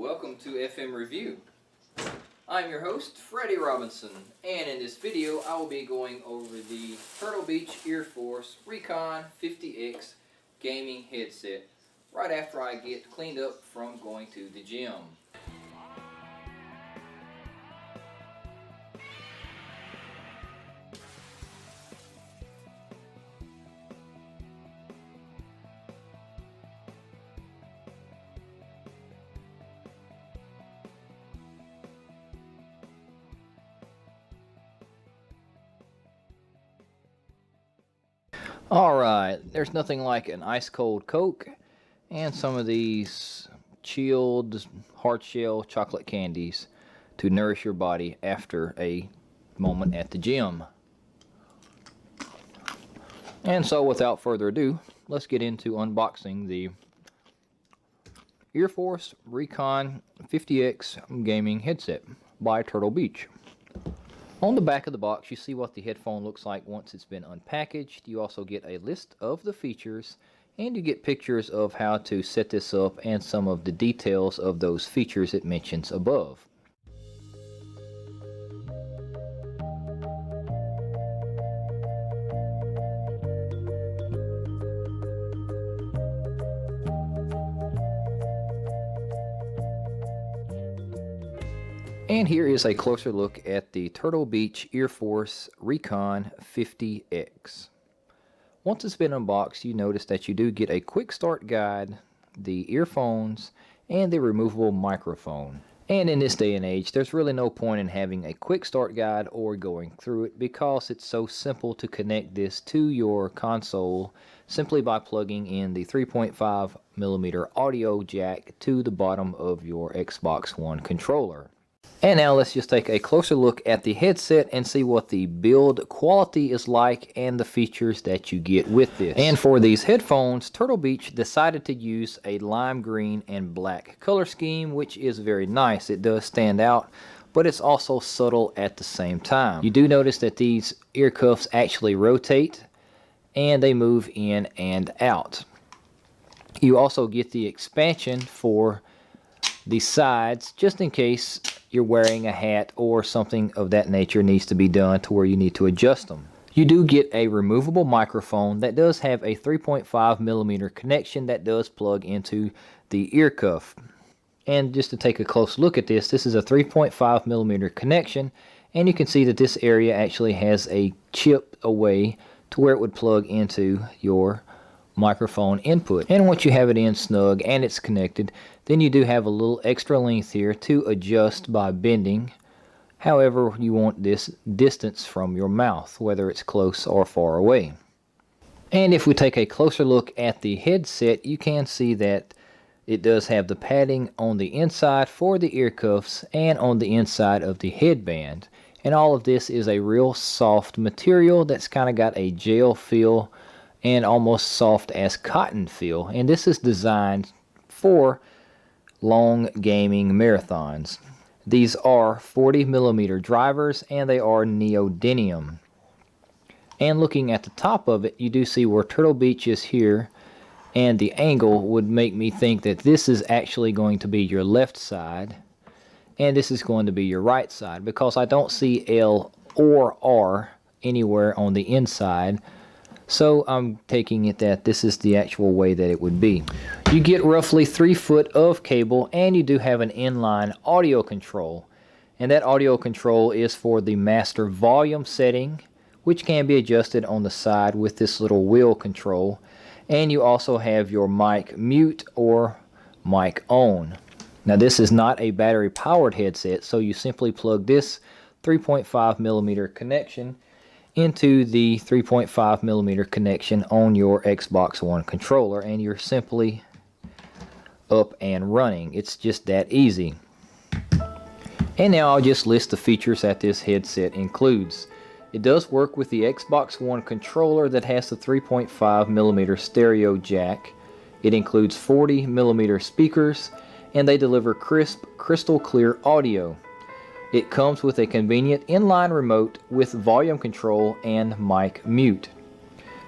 welcome to FMRevu. I'm your host, Freddie Robinson, and in this video I will be going over the Turtle Beach EAR FORCE Recon 50X gaming headset right after I get cleaned up from going to the gym. Alright, there's nothing like an ice cold Coke and some of these chilled hard shell chocolate candies to nourish your body after a moment at the gym. And so without further ado, let's get into unboxing the EAR FORCE Recon 50X gaming headset by Turtle Beach. On the back of the box, you see what the headphone looks like once it's been unpackaged. You also get a list of the features, and you get pictures of how to set this up and some of the details of those features it mentions above. And here is a closer look at the Turtle Beach EAR FORCE Recon 50X. Once it's been unboxed, you notice that you do get a quick start guide, the earphones, and the removable microphone. And in this day and age, there's really no point in having a quick start guide or going through it because it's so simple to connect this to your console simply by plugging in the 3.5mm audio jack to the bottom of your Xbox One controller. And now let's just take a closer look at the headset and see what the build quality is like and the features that you get with this. And for these headphones, Turtle Beach decided to use a lime green and black color scheme, which is very nice. It does stand out, but it's also subtle at the same time. You do notice that these ear cuffs actually rotate and they move in and out. You also get the expansion for the sides just in case you're wearing a hat or something of that nature needs to be done to where you need to adjust them. You do get a removable microphone that does have a 3.5mm connection that does plug into the ear cuff. And just to take a close look at this, this is a 3.5mm connection, and you can see that this area actually has a chip away to where it would plug into your microphone input. And once you have it in snug and it's connected, then you do have a little extra length here to adjust by bending however you want this distance from your mouth, whether it's close or far away. And if we take a closer look at the headset, you can see that it does have the padding on the inside for the ear cuffs and on the inside of the headband. And all of this is a real soft material that's kind of got a gel feel and almost soft as cotton feel. And this is designed for long gaming marathons. These are 40mm drivers and they are neodymium. And looking at the top of it, you do see where Turtle Beach is here, and the angle would make me think that this is actually going to be your left side and this is going to be your right side, because I don't see L or R anywhere on the inside. So I'm taking it that this is the actual way that it would be. You get roughly 3 foot of cable, and you do have an inline audio control. And that audio control is for the master volume setting, which can be adjusted on the side with this little wheel control. And you also have your mic mute or mic on. Now this is not a battery powered headset, so you simply plug this 3.5mm connection into the 3.5mm connection on your Xbox One controller, and you're simply up and running. It's just that easy. And now I'll just list the features that this headset includes. It does work with the Xbox One controller that has the 3.5mm stereo jack. It includes 40mm speakers, and they deliver crisp, crystal clear audio. It comes with a convenient inline remote with volume control and mic mute.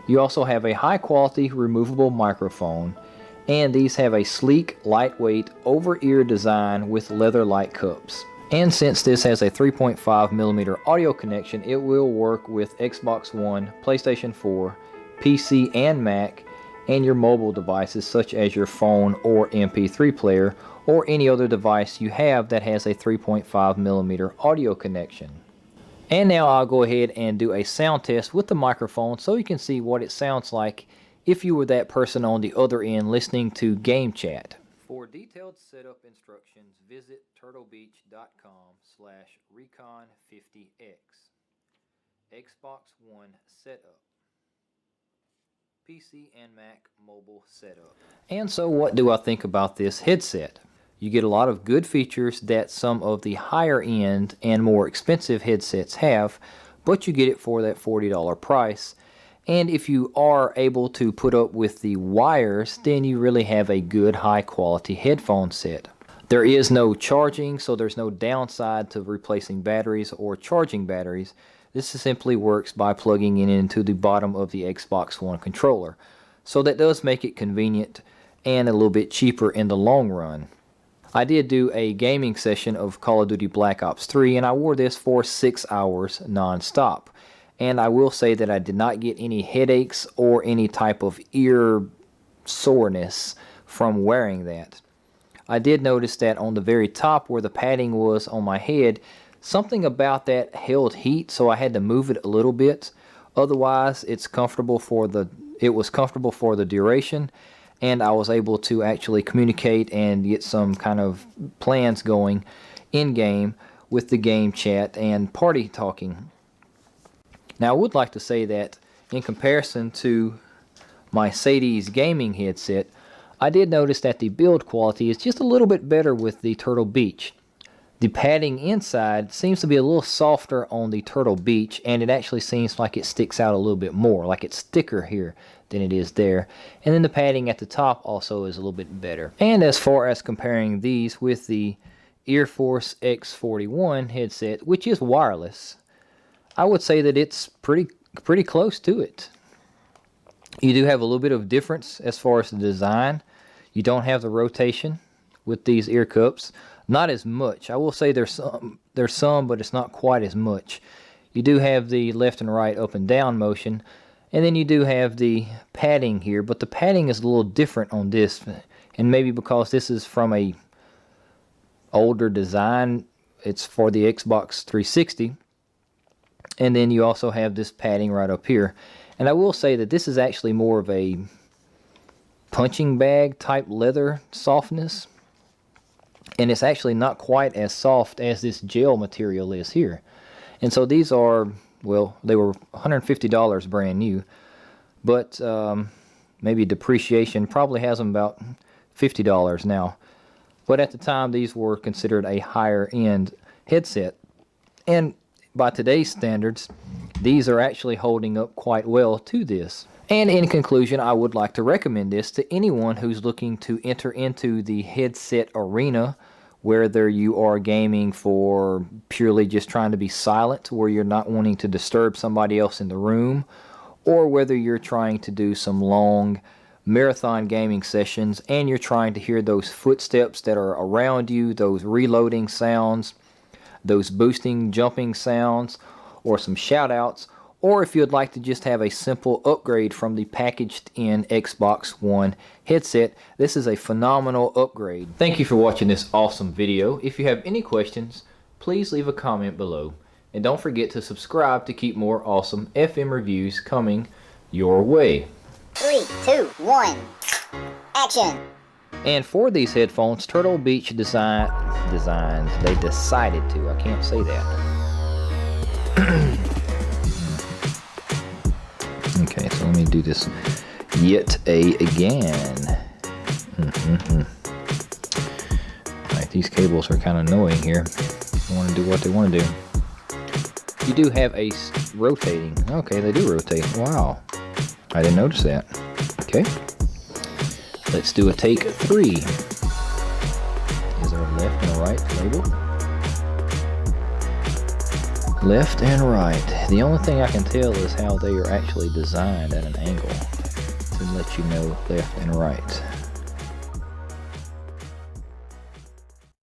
You also have a high quality removable microphone, And these have a sleek, lightweight, over-ear design with leather-like cups. And since this has a 3.5mm audio connection, it will work with Xbox One, PlayStation 4, PC and Mac, and your mobile devices such as your phone or MP3 player, or any other device you have that has a 3.5mm audio connection. And now I'll go ahead and do a sound test with the microphone so you can see what it sounds like if you were that person on the other end listening to game chat. For detailed setup instructions, visit turtlebeach.com/Recon 50X. Xbox One setup. PC and Mac mobile setup. And so what do I think about this headset? You get a lot of good features that some of the higher end and more expensive headsets have, but you get it for that $40 price. And if you are able to put up with the wires, then you really have a good high quality headphone set. There is no charging, so there's no downside to replacing batteries or charging batteries. This simply works by plugging it into the bottom of the Xbox One controller. So that does make it convenient and a little bit cheaper in the long run. I did do a gaming session of Call of Duty Black Ops 3 and I wore this for 6 hours non-stop. And I will say that I did not get any headaches or any type of ear soreness from wearing that. I did notice that on the very top where the padding was on my head, something about that held heat, so I had to move it a little bit. Otherwise, it was comfortable for the duration, and I was able to actually communicate and get some kind of plans going in game with the game chat and party talking. Now I would like to say that in comparison to my Sadie's gaming headset, I did notice that the build quality is just a little bit better with the Turtle Beach. The padding inside seems to be a little softer on the Turtle Beach, and it actually seems like it sticks out a little bit more, like it's thicker here than it is there. And then the padding at the top also is a little bit better. And as far as comparing these with the EAR FORCE X41 headset, which is wireless, I would say that it's pretty close to it. You do have a little bit of difference as far as the design. You don't have the rotation with these ear cups. Not as much. I will say there's some, but it's not quite as much. You do have the left and right up and down motion, and then you do have the padding here, but the padding is a little different on this, and maybe because this is from a older design, it's for the Xbox 360. And then you also have this padding right up here. And I will say that this is actually more of a punching bag type leather softness. And it's actually not quite as soft as this gel material is here. And so these are, well, they were $150 brand new. But maybe depreciation probably has them about $50 now. But at the time, these were considered a higher end headset. And by today's standards, these are actually holding up quite well to this. And in conclusion, I would like to recommend this to anyone who's looking to enter into the headset arena, whether you are gaming for purely just trying to be silent, where you're not wanting to disturb somebody else in the room, or whether you're trying to do some long marathon gaming sessions and you're trying to hear those footsteps that are around you, those reloading sounds, those boosting, jumping sounds, or some shout outs, or if you'd like to just have a simple upgrade from the packaged in Xbox One headset, this is a phenomenal upgrade. Thank you for watching this awesome video. If you have any questions, please leave a comment below. And don't forget to subscribe to keep more awesome FM reviews coming your way. 3, 2, 1, action! And for these headphones, Turtle Beach they decided to, I can't say that. Okay, so let me do this yet again. Right, these cables are kind of annoying here. They want to do what they want to do. You do have a rotating, okay, they do rotate, wow. I didn't notice that. Okay. Let's do a take 3. Is there a left and a right label? Left and right. The only thing I can tell is how they are actually designed at an angle to let you know left and right.